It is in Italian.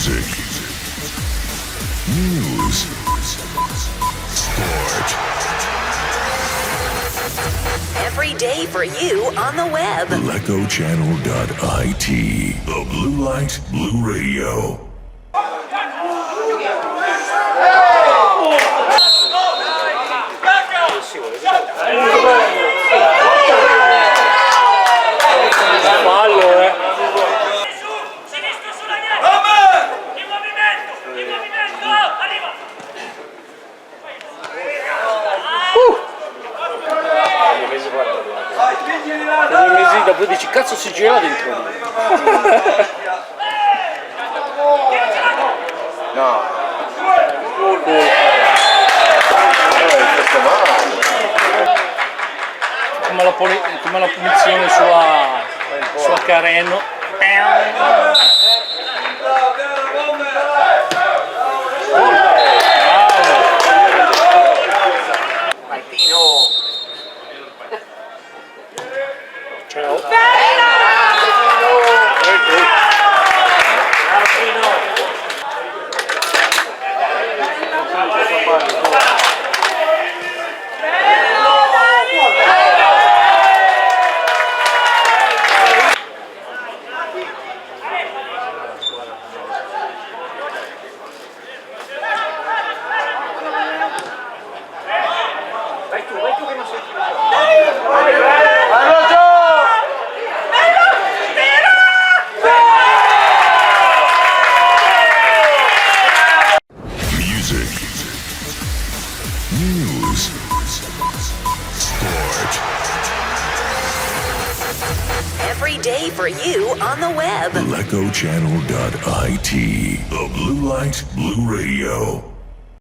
Music, news, sport. Every day for you on the web. LecoChannel.it. The Blue Light Blue Radio. Dopo dici cazzo si gira dentro. No. Come la punizione sua Careno. Ciao. Vai tu che non sei più. News, sport. Every day for you on the web. LecoChannel.it. The Blue Light Blue Radio.